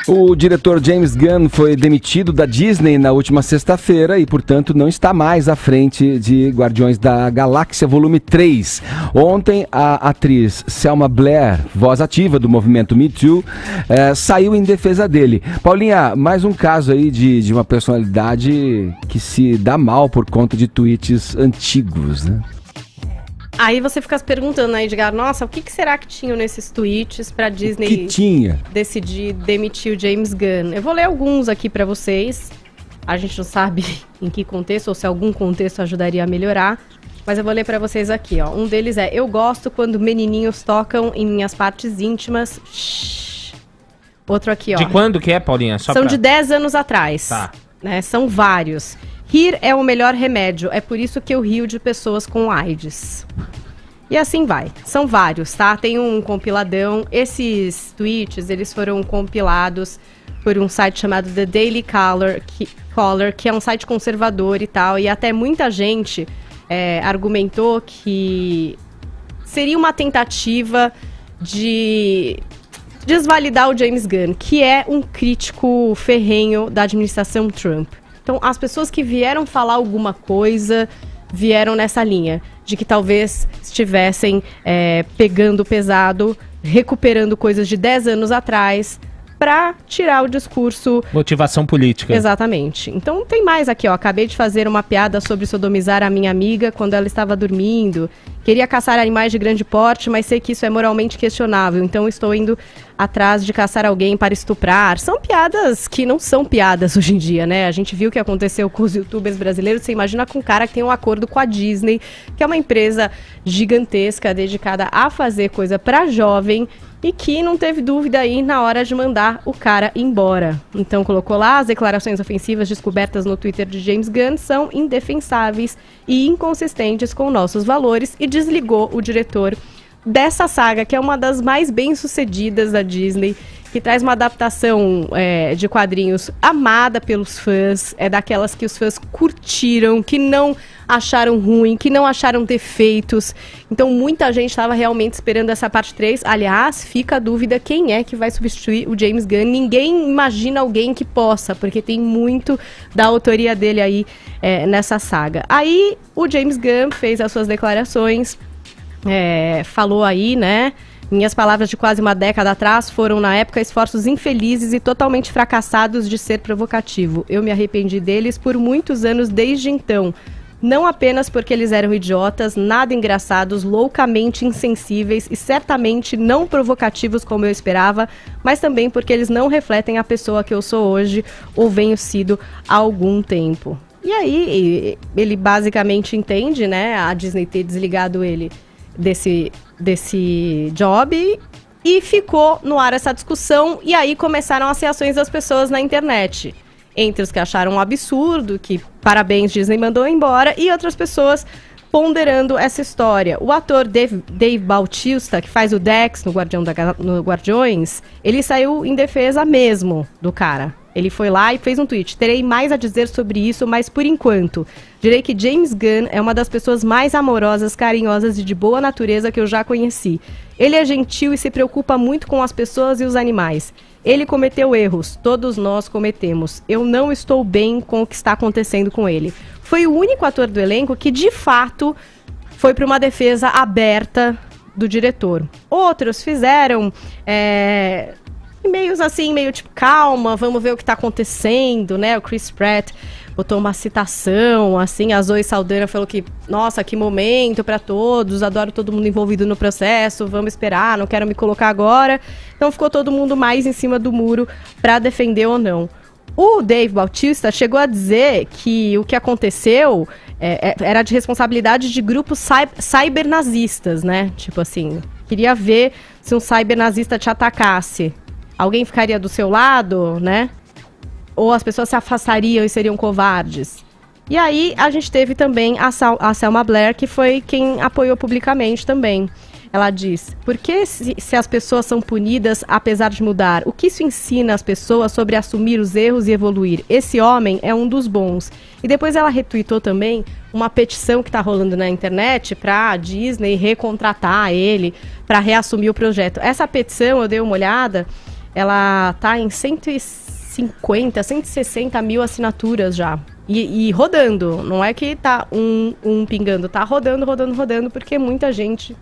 O diretor James Gunn foi demitido da Disney na última sexta-feira e, portanto, não está mais à frente de Guardiões da Galáxia Volume 3. Ontem, a atriz Selma Blair, voz ativa do movimento Me Too, saiu em defesa dele. Paulinha, mais um caso aí de uma personalidade que se dá mal por conta de tweets antigos, né? Aí você fica se perguntando, né, Edgar, nossa, o que será que tinham nesses tweets pra Disney decidir demitir o James Gunn? Eu vou ler alguns aqui pra vocês. A gente não sabe em que contexto, ou se algum contexto ajudaria a melhorar. Mas eu vou ler pra vocês aqui, ó. Um deles é: eu gosto quando menininhos tocam em minhas partes íntimas. Shhh. Outro aqui, ó. De quando que é, Paulinha? São de 10 anos atrás. Tá. Né? São vários. Rir é o melhor remédio, é por isso que eu rio de pessoas com AIDS. E assim vai. São vários, tá? Tem um compiladão. Esses tweets, eles foram compilados por um site chamado The Daily Caller, que é um site conservador e tal. E até muita gente argumentou que seria uma tentativa de desvalidar o James Gunn, que é um crítico ferrenho da administração Trump. Então, as pessoas que vieram falar alguma coisa vieram nessa linha de que talvez estivessem pegando pesado, recuperando coisas de 10 anos atrás para tirar o discurso... Motivação política. Exatamente. Então, tem mais aqui, ó. Acabei de fazer uma piada sobre sodomizar a minha amiga quando ela estava dormindo. Queria caçar animais de grande porte, mas sei que isso é moralmente questionável. Então, estou indo atrás de caçar alguém para estuprar. São piadas que não são piadas hoje em dia, né? A gente viu o que aconteceu com os youtubers brasileiros. Você imagina com um cara que tem um acordo com a Disney, que é uma empresa gigantesca, dedicada a fazer coisa para jovem, e que não teve dúvida aí na hora de mandar o cara embora. Então colocou lá: as declarações ofensivas descobertas no Twitter de James Gunn são indefensáveis e inconsistentes com nossos valores, e desligou o diretor dessa saga, que é uma das mais bem-sucedidas da Disney, que traz uma adaptação de quadrinhos amada pelos fãs, daquelas que os fãs curtiram, que não acharam ruim, que não acharam defeitos. Então muita gente estava realmente esperando essa parte 3. Aliás, fica a dúvida quem é que vai substituir o James Gunn. Ninguém imagina alguém que possa, porque tem muito da autoria dele aí nessa saga. Aí o James Gunn fez as suas declarações, falou aí, né? Minhas palavras de quase uma década atrás foram, na época, esforços infelizes e totalmente fracassados de ser provocativo. Eu me arrependi deles por muitos anos desde então. Não apenas porque eles eram idiotas, nada engraçados, loucamente insensíveis e certamente não provocativos como eu esperava, mas também porque eles não refletem a pessoa que eu sou hoje ou venho sido há algum tempo. E aí, ele basicamente entende, né, a Disney ter desligado ele desse job, e ficou no ar essa discussão, e aí começaram as reações das pessoas na internet. Entre os que acharam um absurdo, que parabéns, Disney mandou embora, e outras pessoas ponderando essa história. O ator Dave Bautista, que faz o Dex no Guardiões, ele saiu em defesa mesmo do cara. Ele foi lá e fez um tweet: terei mais a dizer sobre isso, mas por enquanto direi que James Gunn é uma das pessoas mais amorosas, carinhosas e de boa natureza que eu já conheci. Ele é gentil e se preocupa muito com as pessoas e os animais. Ele cometeu erros, todos nós cometemos. Eu não estou bem com o que está acontecendo com ele. Foi o único ator do elenco que, de fato, foi para uma defesa aberta do diretor. Outros fizeram e-mails assim, meio tipo, calma, vamos ver o que tá acontecendo, né? O Chris Pratt botou uma citação, assim, a Zoe Saldana falou que, nossa, que momento pra todos, adoro todo mundo envolvido no processo, vamos esperar, não quero me colocar agora. Então ficou todo mundo mais em cima do muro pra defender ou não. O Dave Bautista chegou a dizer que o que aconteceu era de responsabilidade de grupos cybernazistas, né? Tipo assim, queria ver se um cybernazista te atacasse. Alguém ficaria do seu lado, né? Ou as pessoas se afastariam e seriam covardes. E aí a gente teve também a Selma Blair, que foi quem apoiou publicamente também. Ela diz: por que se as pessoas são punidas apesar de mudar? O que isso ensina as pessoas sobre assumir os erros e evoluir? Esse homem é um dos bons. E depois ela retweetou também uma petição que está rolando na internet para a Disney recontratar ele, para reassumir o projeto. Essa petição, eu dei uma olhada, ela tá em 150, 160 mil assinaturas já. E rodando, não é que tá um pingando, tá rodando, porque muita gente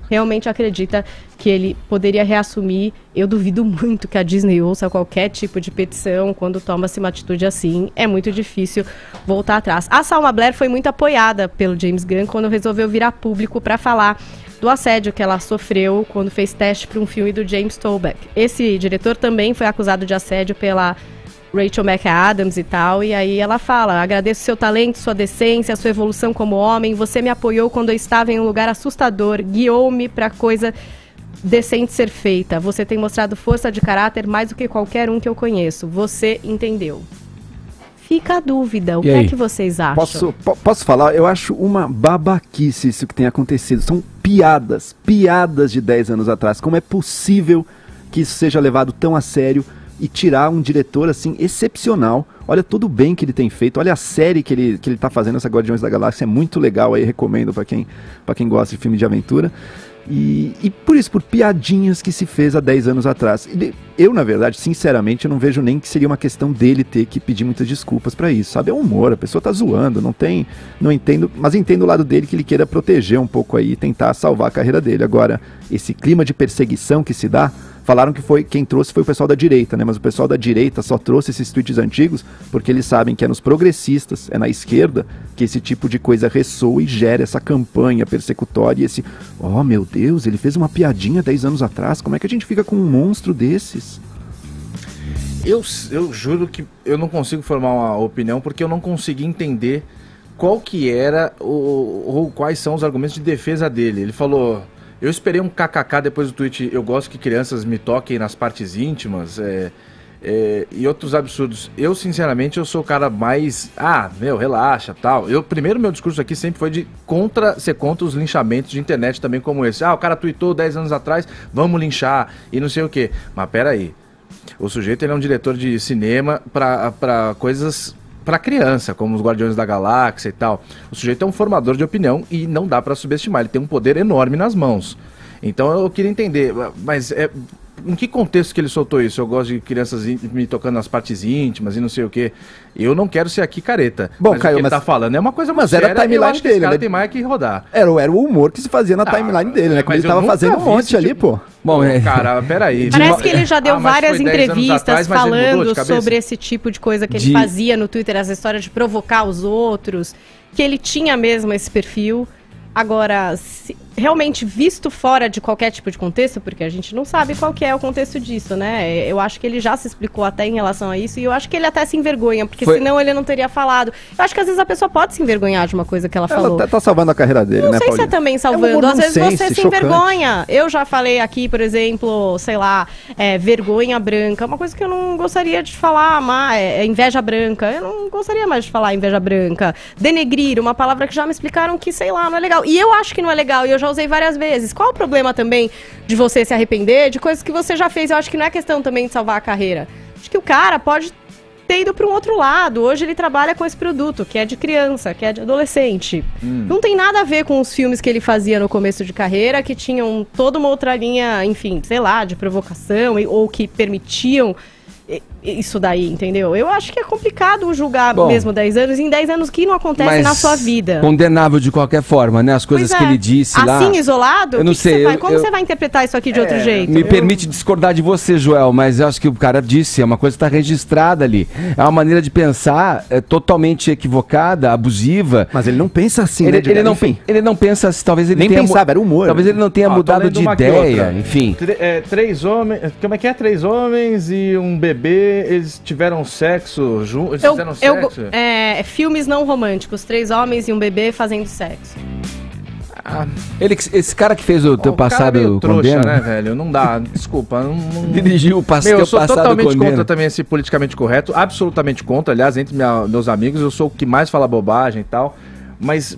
realmente acredita que ele poderia reassumir. Eu duvido muito que a Disney ouça qualquer tipo de petição quando toma-se uma atitude assim. É muito difícil voltar atrás. A Salma Blair foi muito apoiada pelo James Gunn quando resolveu virar público para falar do assédio que ela sofreu quando fez teste para um filme do James Toback. Esse diretor também foi acusado de assédio pela Rachel McAdams e tal, e aí ela fala: agradeço seu talento, sua decência, sua evolução como homem, você me apoiou quando eu estava em um lugar assustador, guiou-me para coisa decente ser feita, você tem mostrado força de caráter mais do que qualquer um que eu conheço, você entendeu. Fica a dúvida, o que é que vocês acham? Posso falar? Eu acho uma babaquice isso que tem acontecido, são piadas de 10 anos atrás, como é possível que isso seja levado tão a sério e tirar um diretor assim excepcional? Olha tudo bem que ele tem feito, olha a série que ele tá fazendo, essa Guardiões da Galáxia, é muito legal, aí recomendo para quem gosta de filme de aventura. E por isso, por piadinhas que se fez há 10 anos atrás. Eu, na verdade, sinceramente, eu não vejo nem que seria uma questão dele ter que pedir muitas desculpas pra isso, sabe? É humor, a pessoa tá zoando, não entendo, mas entendo o lado dele que ele queira proteger um pouco aí e tentar salvar a carreira dele. Agora, esse clima de perseguição que se dá, falaram que quem trouxe foi o pessoal da direita, né? Mas o pessoal da direita só trouxe esses tweets antigos porque eles sabem que é nos progressistas, é na esquerda, que esse tipo de coisa ressoa e gera essa campanha persecutória e esse... Oh, meu Deus, ele fez uma piadinha 10 anos atrás, como é que a gente fica com um monstro desses? Eu juro que eu não consigo formar uma opinião porque eu não consegui entender qual que era ou quais são os argumentos de defesa dele. Ele falou... Eu esperei um kkk depois do tweet, eu gosto que crianças me toquem nas partes íntimas, e outros absurdos. Eu, sinceramente, eu sou o cara mais... relaxa, tal. Primeiro, meu discurso aqui sempre foi de ser contra os linchamentos de internet também como esse. O cara tweetou 10 anos atrás, vamos linchar, e não sei o quê. Mas peraí, o sujeito ele é um diretor de cinema pra coisas... para criança, como os Guardiões da Galáxia e tal. O sujeito é um formador de opinião e não dá para subestimar, ele tem um poder enorme nas mãos. Então eu queria entender, mas em que contexto que ele soltou isso? Eu gosto de crianças me tocando nas partes íntimas e não sei o quê. Eu não quero ser aqui careta. Bom, mas Caio, o que ele tá falando é uma coisa mas séria, era a timeline dele, cara né? Tem mais que rodar. Era o humor que se fazia na timeline dele, né? Como ele tava fazendo um monte ali, pô. Bom, cara, peraí. Parece que ele já deu várias entrevistas atrás, falando sobre esse tipo de coisa que ele fazia no Twitter, essa história de provocar os outros, que ele tinha mesmo esse perfil. Agora, realmente visto fora de qualquer tipo de contexto, porque a gente não sabe qual que é o contexto disso, né? Eu acho que ele já se explicou até em relação a isso, e eu acho que ele até se envergonha, porque senão ele não teria falado. Eu acho que às vezes a pessoa pode se envergonhar de uma coisa que ela falou. Ela tá salvando a carreira dele, não né, sei Paulinho? se é também salvando. Às vezes você se chocante. envergonha. Eu já falei aqui, por exemplo, sei lá, vergonha branca, uma coisa que eu não gostaria de falar, inveja branca. Eu não gostaria mais de falar inveja branca. Denegrir, uma palavra que já me explicaram que, sei lá, não é legal. E eu acho que não é legal, e eu já usei várias vezes. Qual o problema também de você se arrepender de coisas que você já fez? Eu acho que não é questão também de salvar a carreira. Acho que o cara pode ter ido para um outro lado. Hoje ele trabalha com esse produto, que é de criança, que é de adolescente. Não tem nada a ver com os filmes que ele fazia no começo de carreira, que tinham toda uma outra linha, enfim, sei lá, de provocação, ou que permitiam isso daí, entendeu? Eu acho que é complicado julgar mesmo 10 anos, em 10 anos que não acontece na sua vida. Condenável de qualquer forma, né? As coisas que ele disse lá... Assim, isolado? Eu não sei. Como você vai interpretar isso aqui de outro jeito? Me permite discordar de você, Joel, mas eu acho que o cara disse, é uma coisa que está registrada ali. É uma maneira de pensar totalmente equivocada, abusiva. Mas ele não pensa assim, né? Ele não pensa assim, talvez ele nem tenha... pensava, era humor. Talvez ele não tenha mudado de ideia, enfim. 3 homens... Como é que é? 3 homens e um bebê, eles tiveram sexo juntos? Filmes não românticos. 3 homens e um bebê fazendo sexo. Esse cara que fez o teu passado meio trouxa, condena, né, velho? Não dá, desculpa. Dirigiu o passado condena. Eu sou totalmente contra também esse politicamente correto, absolutamente contra. Aliás, entre meus amigos, eu sou o que mais fala bobagem e tal. Mas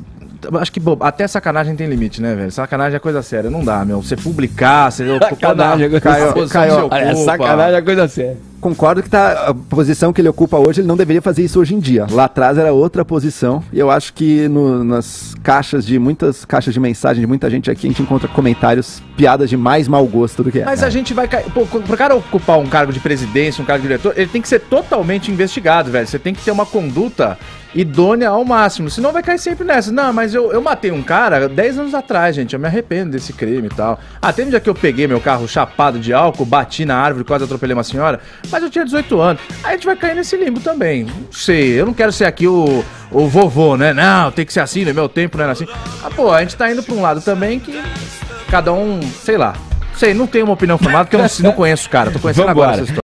acho que até sacanagem tem limite, né, velho? Sacanagem é coisa séria, não dá, meu. Você publicar, você... Sacanagem é coisa séria. Sacanagem é coisa séria. concordo que a posição que ele ocupa hoje, ele não deveria fazer isso hoje em dia. Lá atrás era outra posição. E eu acho que nas muitas caixas de mensagem de muita gente aqui, a gente encontra comentários, piadas de mais mau gosto do que Mas a gente vai cair. Pô, pro cara ocupar um cargo de presidência, um cargo de diretor, ele tem que ser totalmente investigado, velho. Você tem que ter uma conduta idônea ao máximo, senão vai cair sempre nessa. Não, mas eu matei um cara 10 anos atrás, gente, eu me arrependo desse crime e tal. Teve um dia que eu peguei meu carro chapado de álcool, bati na árvore, quase atropelei uma senhora, mas eu tinha 18 anos. Aí a gente vai cair nesse limbo também. Não sei, eu não quero ser aqui o vovô, né? Não, tem que ser assim, no meu tempo não era assim. Pô, a gente tá indo pra um lado também que cada um, sei lá. Sei, não tenho uma opinião formada porque eu não conheço o cara, tô conhecendo agora essa história.